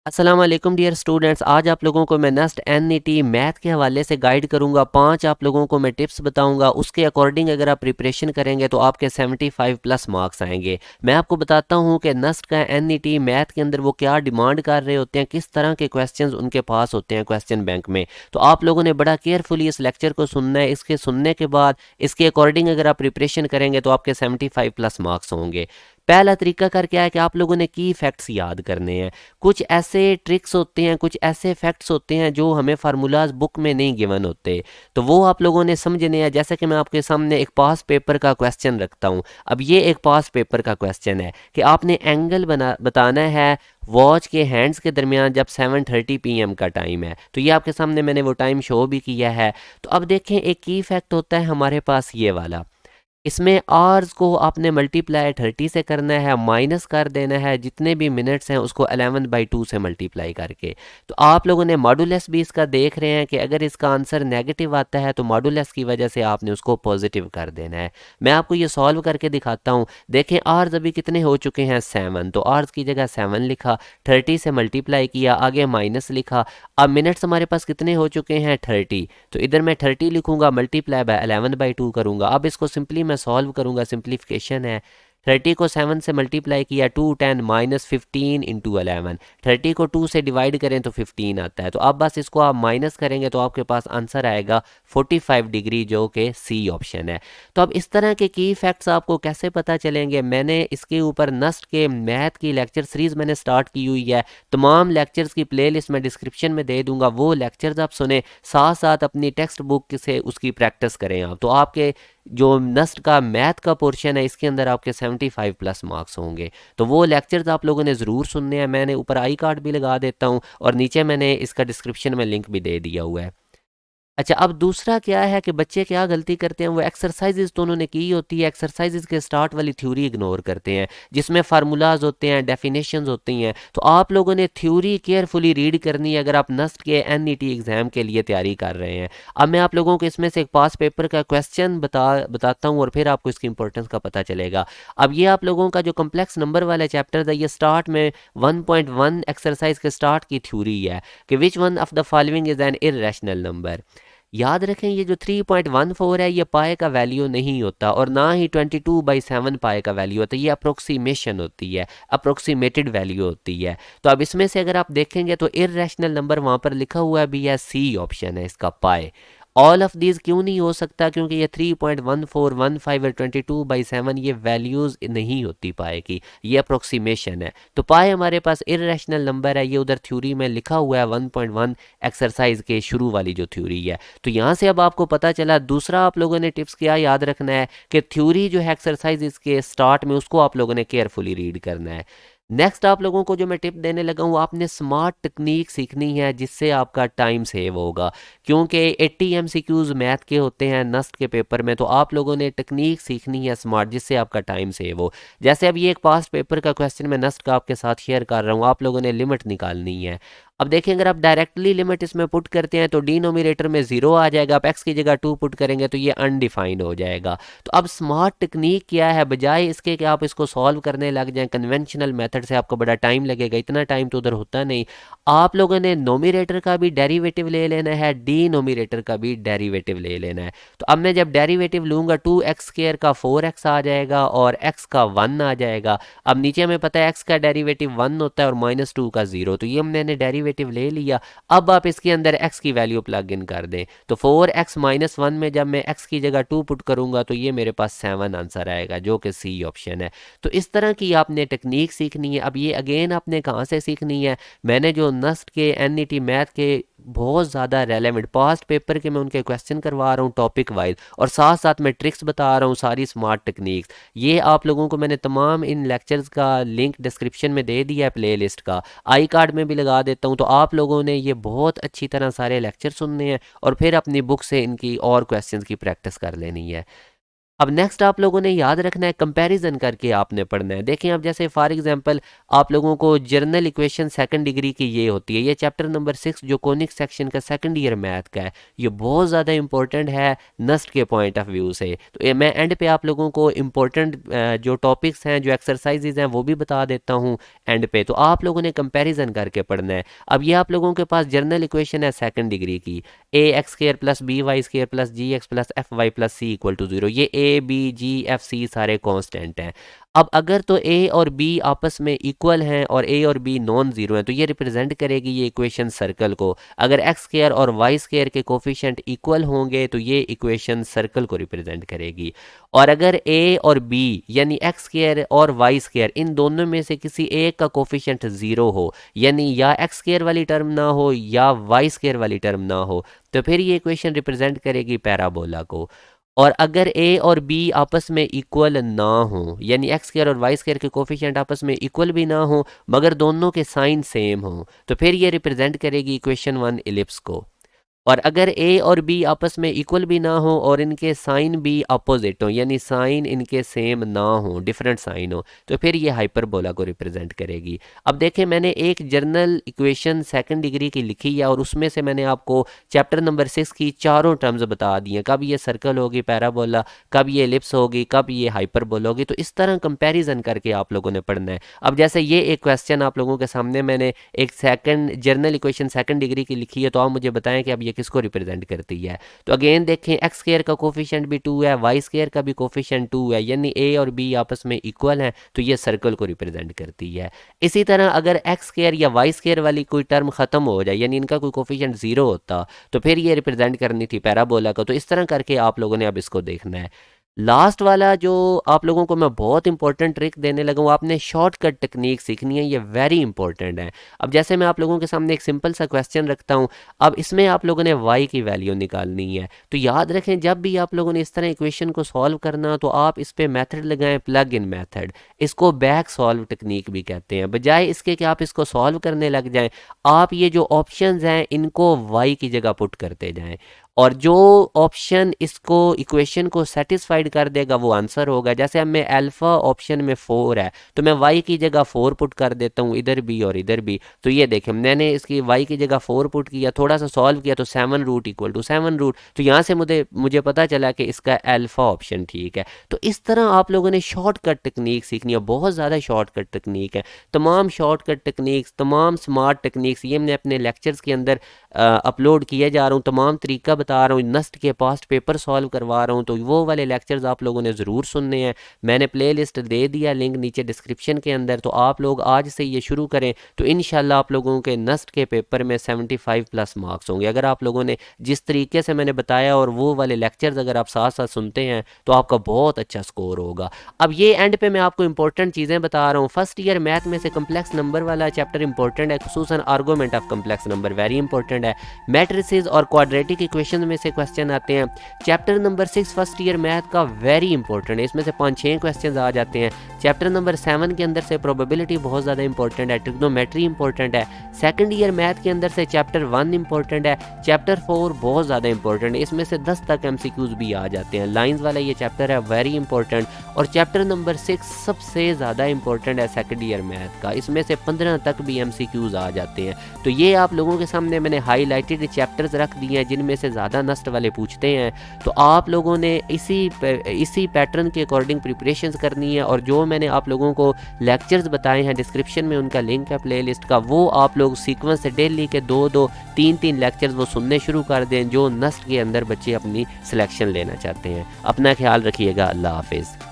अस्सलाम वालेकुम dear students. आज आप लोगों को मैं नेस्ट एनईटी मैथ के हवाले से गाइड करूंगा। 5 आप लोगों को मैं टिप्स बताऊंगा, उसके अकॉर्डिंग अगर आप प्रिपरेशन करेंगे तो आपके 75 प्लस मार्क्स आएंगे। मैं आपको बताता हूं कि नेस्ट का एनईटी मैथ के अंदर वो क्या डिमांड कर रहे होते हैं, किस तरह के क्वेश्चंस उनके पास होते हैं क्वेश्चन बैंक में। तो आप लोगों ने बड़ा केयरफुली इस लेक्चर को सुनना है। इसके सुनने के बाद इसके अकॉर्डिंग अगर आप प्रिपरेशन करेंगे तो आपके 75 प्लस मार्क्स होंगे। पहला तरीका कर क्या है कि आप लोगों ने की फैक्ट्स याद करने हैं। कुछ ऐसे ट्रिक्स होते हैं, कुछ ऐसे फैक्ट्स होते हैं जो हमें फार्मूलाज बुक में नहीं गिवन होते, तो वो आप लोगों ने समझने हैं। जैसे कि मैं आपके सामने एक पास पेपर का क्वेश्चन रखता हूँ। अब ये एक पास पेपर का क्वेश्चन है कि आपने एंगल बताना है वॉच के हैंड्स के दरमियान जब 7:30 PM का टाइम है। तो ये आपके सामने मैंने वो टाइम शो भी किया है। तो अब देखें, एक की फैक्ट होता है हमारे पास ये वाला। इसमें आवर्स को आपने मल्टीप्लाई 30 से करना है, माइनस कर देना है जितने भी मिनट्स हैं उसको 11/2 से मल्टीप्लाई करके। तो आप लोगों ने मॉडुलस भी इसका देख रहे हैं कि अगर इसका आंसर नेगेटिव आता है तो मॉडुलस की वजह से आपने उसको पॉजिटिव कर देना है। मैं आपको ये सॉल्व करके दिखाता हूँ। देखें, आवर्स अभी कितने हो चुके हैं, 7। तो आवर्स की जगह 7 लिखा, 30 से मल्टीप्लाई किया, आगे माइनस लिखा। अब मिनट्स हमारे पास कितने हो चुके हैं, 30। तो इधर मैं 30 लिखूंगा, मल्टीप्लाई बाय 11/2 करूंगा। अब इसको सिंपली मैं सॉल्व करूंगा, सिंप्लीफिकेशन है। 30 को 7 से मल्टीप्लाई किया, 2 10 माइनस 15 इंटू 11। 30 को 2 से डिवाइड करें तो 15 आता है। तो अब बस इसको आप माइनस करेंगे तो आपके पास आंसर आएगा 45 डिग्री, जो कि सी ऑप्शन है। तो अब इस तरह के की फैक्ट्स आपको कैसे पता चलेंगे, मैंने इसके ऊपर नस्ट के मैथ की लेक्चर सीरीज मैंने स्टार्ट की हुई है। तमाम लेक्चर्स की प्लेलिस्ट मैं डिस्क्रिप्शन में दे दूंगा, वो लेक्चर्स आप सुने, साथ साथ अपनी टेक्स्ट बुक से उसकी प्रैक्टिस करें आप। तो आपके जो नस्ट का मैथ का पोर्शन है इसके अंदर आपके 75 प्लस मार्क्स होंगे। तो वो लेक्चर्स आप लोगों ने ज़रूर सुनने हैं। मैंने ऊपर आई कार्ड भी लगा देता हूँ और नीचे मैंने इसका डिस्क्रिप्शन में लिंक भी दे दिया हुआ है। अच्छा, अब दूसरा क्या है कि बच्चे क्या गलती करते हैं, वो एक्सरसाइजेज तो उन्होंने की होती है, एक्सरसाइजेज के स्टार्ट वाली थ्योरी इग्नोर करते हैं जिसमें फार्मूलाज होते हैं, डेफिनेशंस होती हैं। तो आप लोगों ने थ्योरी केयरफुली रीड करनी है अगर आप नस्ट के एनईटी एग्जाम के लिए तैयारी कर रहे हैं। अब मैं आप लोगों को इसमें से एक पास पेपर का क्वेश्चन बताता हूँ और फिर आपको इसकी इंपॉर्टेंस का पता चलेगा। अब ये आप लोगों का जो कम्प्लेक्स नंबर वाला चैप्टर है, ये स्टार्ट में 1.1 एक्सरसाइज के स्टार्ट की थ्योरी है कि which one of the following is an irrational number. याद रखें, ये जो 3.14 है ये पाए का वैल्यू नहीं होता और ना ही 22/7 पाए का वैल्यू होता है। ये अप्रोक्सीमेशन होती है, अप्रोक्सीमेटेड वैल्यू होती है। तो अब इसमें से अगर आप देखेंगे तो इरेशनल नंबर वहाँ पर लिखा हुआ भी है, सी ऑप्शन है इसका, पाए। ऑल ऑफ दीज क्यों नहीं हो सकता, क्योंकि ये 3.1415 और 22/7 ये वैल्यूज़ नहीं होती पाए की, ये अप्रोक्सीमेशन है। तो पाए हमारे पास इरेशनल नंबर है, ये उधर थ्योरी में लिखा हुआ है 1.1 एक्सरसाइज के शुरू वाली जो थ्योरी है। तो यहाँ से अब आपको पता चला। दूसरा आप लोगों ने टिप्स क्या याद रखना है कि थ्योरी जो है एक्सरसाइज इसके स्टार्ट में, उसको आप लोगों ने केयरफुली रीड करना है। नेक्स्ट आप लोगों को जो मैं टिप देने लगा हूँ, आपने स्मार्ट टेक्निक सीखनी है जिससे आपका टाइम सेव होगा। क्योंकि 80 MCQs मैथ के होते हैं नस्ट के पेपर में, तो आप लोगों ने टेक्निक सीखनी है स्मार्ट, जिससे आपका टाइम सेव हो। जैसे अब ये एक पास्ट पेपर का क्वेश्चन मैं नस्ट का आपके साथ शेयर कर रहा हूँ, आप लोगों ने लिमिट निकालनी है। अब देखें, अगर आप डायरेक्टली लिमिट इसमें पुट करते हैं तो डिनोमिनेटर में 0 आ जाएगा, आप x की जगह 2 पुट करेंगे तो ये अनडिफाइंड हो जाएगा। तो अब स्मार्ट टेक्निक क्या है, बजाय इसके कि आप इसको सॉल्व करने लग जाएं कन्वेंशनल मेथड से, आपको बड़ा टाइम लगेगा, इतना टाइम तो उधर होता नहीं। आप लोगों ने नोमिनेटर का भी डेरिवेटिव ले लेना है, डिनोमिनेटर का भी डेरिवेटिव ले लेना है। तो अब मैं जब डेरिवेटिव लूंगा 2x² का 4x आ जाएगा और x का 1 आ जाएगा। अब नीचे हमें पता है x का डेरिवेटिव 1 होता है और -2 का 0, तो ये मैंने डेरिवेटिव ले लिया। अब आप इसके अंदर x की वैल्यू प्लग इन कर दें, तो 4x - 1 में जब मैं x की जगह 2 पुट करूंगा तो ये मेरे पास 7 आंसर आएगा, जो कि सी ऑप्शन है। तो इस तरह की आपने टेक्निक सीखनी है। अब ये अगेन आपने कहाँ से सीखनी है, मैंने जो नस्ट के एनईटी मैथ के बहुत ज़्यादा रेलेवेंट पास्ट पेपर के मैं उनके क्वेश्चन करवा रहा हूँ टॉपिक वाइज, और साथ साथ मैं ट्रिक्स बता रहा हूँ सारी स्मार्ट टेक्निक्स। ये आप लोगों को मैंने तमाम इन लेक्चर्स का लिंक डिस्क्रिप्शन में दे दिया है, प्ले लिस्ट का आई कार्ड में भी लगा देता हूँ। तो आप लोगों ने ये बहुत अच्छी तरह सारे लेक्चर सुनने हैं और फिर अपनी बुक से इनकी और क्वेश्चंस की प्रैक्टिस कर लेनी है। अब नेक्स्ट आप लोगों ने याद रखना है, कंपैरिजन करके आपने पढ़ना है। देखें अब जैसे फॉर एग्जांपल आप लोगों को जर्नल इक्वेशन सेकंड डिग्री की ये होती है, ये चैप्टर नंबर 6 जो कोनिक सेक्शन का सेकंड ईयर मैथ का है, ये बहुत ज़्यादा इंपॉर्टेंट है नस्ट के पॉइंट ऑफ व्यू से। तो ये मैं एंड पे आप लोगों को इम्पोर्टेंट जो टॉपिक्स हैं, जो एक्सरसाइजेज हैं, वो भी बता देता हूँ एंड पे। तो आप लोगों ने कंपेरिजन करके पढ़ना है। अब ये आप लोगों के पास जर्नल इक्वेशन है सेकंड डिग्री की, A X square plus B Y square plus G X plus F Y plus C equal to 0। ये A B ji F C सारे कांस्टेंट हैं। अब अगर तो ए और बी आपस में इक्वल हैं और ए और बी नॉन जीरो हैं, तो ये रिप्रेजेंट करेगी ये इक्वेशन सर्कल को। अगर एक्स स्केयर और वाई स्केयर के कोफिशिएंट इक्वल होंगे तो ये इक्वेशन सर्कल को रिप्रेजेंट करेगी। और अगर ए और बी यानी एक्स स्केयर और वाई स्केयर इन दोनों में से किसी एक का कोफिशिएंट जीरो हो, यानी या एक्स स्केयर वाली टर्म ना हो या वाई स्केयर वाली टर्म ना हो, तो फिर ये इक्वेशन रिप्रेजेंट करेगी पैराबोला को। और अगर ए और बी आपस में इक्वल ना हो, यानी एक्स स्क्वायर और वाई स्क्वायर के कोफिशिएंट आपस में इक्वल भी ना हो मगर दोनों के साइन सेम हो, तो फिर ये रिप्रेजेंट करेगी इक्वेशन 1 इलिप्स को। और अगर ए और बी आपस में इक्वल भी ना हो और इनके साइन भी अपोजिट हो, यानी साइन इनके सेम ना हो, डिफरेंट साइन हो, तो फिर ये हाइपरबोला को रिप्रेजेंट करेगी। अब देखें मैंने एक जर्नल इक्वेशन सेकंड डिग्री की लिखी है और उसमें से मैंने आपको चैप्टर नंबर 6 की चारों टर्म्स बता दी हैं, कब ये सर्कल होगी पैराबोला, कब ये एलिप्स होगी, कब ये हाइपरबोला होगी। तो इस तरह कंपैरिजन करके आप लोगों ने पढ़ना है। अब जैसे ये एक क्वेश्चन आप लोगों के सामने मैंने एक second general equation second degree की लिखी है, तो आप मुझे बताएं कि अब ये किसको रिप्रेजेंट करती है। तो अगेन देखें एक्स स्क्वायर का कोफिशिएंट भी 2 है, वाई स्क्वायर का भी कोफिशिएंट 2 है, यानी ए और बी आपस में इक्वल हैं, तो ये सर्कल को रिप्रेजेंट करती है। इसी तरह अगर एक्स स्क्वायर या वाई स्क्वायर वाली कोई टर्म खत्म हो जाए, यानी इनका कोई कोफिशिएंट जीरो होता, तो फिर ये रिप्रेजेंट करनी थी पैराबोला को। तो इस तरह करके आप लोगों ने अब इसको देखना है। लास्ट वाला जो आप लोगों को मैं बहुत इंपॉर्टेंट ट्रिक देने लगा हूँ, आपने शॉर्टकट टेक्निक सीखनी है, ये वेरी इंपॉर्टेंट है। अब जैसे मैं आप लोगों के सामने एक सिंपल सा क्वेश्चन रखता हूँ, अब इसमें आप लोगों ने y की वैल्यू निकालनी है। तो याद रखें जब भी आप लोगों ने इस तरह इक्वेशन को सॉल्व करना तो आप इस पे मेथड लगाएं, प्लग इन मेथड। इसको बैक सॉल्व टेक्निक भी कहते हैं। बजाय इसके कि आप इसको सॉल्व करने लग जाएं, आप ये जो ऑप्शंस हैं इनको y की जगह पुट करते जाएं और जो ऑप्शन इसको इक्वेशन को सेटिस्फाइड कर देगा वो आंसर होगा। जैसे अब मैं अल्फा ऑप्शन में 4 है तो मैं y की जगह 4 पुट कर देता हूँ इधर भी और इधर भी। तो ये देखें मैंने इसकी y की जगह 4 पुट किया, थोड़ा सा सॉल्व किया तो 7 रूट इक्वल टू 7 रूट। तो यहाँ से मुझे पता चला कि इसका अल्फा ऑप्शन ठीक है। तो इस तरह आप लोगों ने शॉर्टकट टेक्निक सीखनी है, बहुत ज़्यादा शॉर्टकट टेक्निक है। तमाम शॉर्टकट टेक्निक्स, तमाम स्मार्ट टेक्निक्स ये मैं अपने लेक्चर्स के अंदर अपलोड किए जा रहा हूँ, तमाम तरीका बता रहा हूँ, नस्ट के पास्ट पेपर सॉल्व करवा रहा हूँ। तो वो वाले लेक्चर्स आप लोगों ने ज़रूर सुनने हैं। मैंने प्लेलिस्ट दे दिया लिंक नीचे डिस्क्रिप्शन के अंदर, तो आप लोग आज से ये शुरू करें तो इंशाल्लाह आप लोगों के नस्ट के पेपर में 75 प्लस मार्क्स होंगे। अगर आप लोगों ने जिस तरीके से मैंने बताया और वो वाले लेक्चर्स अगर आप साथ साथ सुनते हैं तो आपका बहुत अच्छा स्कोर होगा। अब ये एंड पे मैं आपको इंपॉर्टेंट चीज़ें बता रहा हूँ। फर्स्ट ईयर मैथ में से कम्प्लेक्स नंबर वाला चैप्टर इंपॉर्टेंट है, खुसूसन argument of complex number very important है। मैट्रिसेस और क्वाड्रेटिक इक्वेशन में से क्वेश्चन आते हैं। Chapter number 6 first year math का वेरी इंपॉर्टेंट है, इसमें से 5-6 क्वेश्चन आ जाते हैं। चैप्टर नंबर 7 के अंदर से प्रोबेबिलिटी बहुत ज़्यादा इंपॉर्टेंट है, ट्रिग्नोमेट्री इंपॉर्टेंट है। सेकंड ईयर मैथ के अंदर से चैप्टर 1 इंपॉर्टेंट है, चैप्टर 4 बहुत ज़्यादा इंपॉर्टेंट है, इसमें से 10 तक MCQs भी आ जाते हैं। लाइंस वाला ये चैप्टर है वेरी इंपॉर्टेंट। और चैप्टर नंबर 6 सबसे ज़्यादा इंपॉर्टेंट है सेकंड ईयर मैथ का, इसमें से 15 तक भी MCQs आ जाते हैं। तो ये आप लोगों के सामने मैंने हाईलाइटेड चैप्टर्स रख दिए हैं जिनमें से ज़्यादा नस्ट वाले पूछते हैं। तो आप लोगों ने इसी पैटर्न के अकॉर्डिंग प्रिपरेशंस करनी है। और जो मैंने आप लोगों को लेक्चर्स बताए हैं डिस्क्रिप्शन में उनका लिंक है प्लेलिस्ट का, वो आप लोग सीक्वेंस से डेली के 2-2 3-3 लेक्चर्स वो सुनने शुरू कर दें जो नस्ट के अंदर बच्चे अपनी सिलेक्शन लेना चाहते हैं। अपना ख्याल रखिएगा। अल्लाह हाफिज़।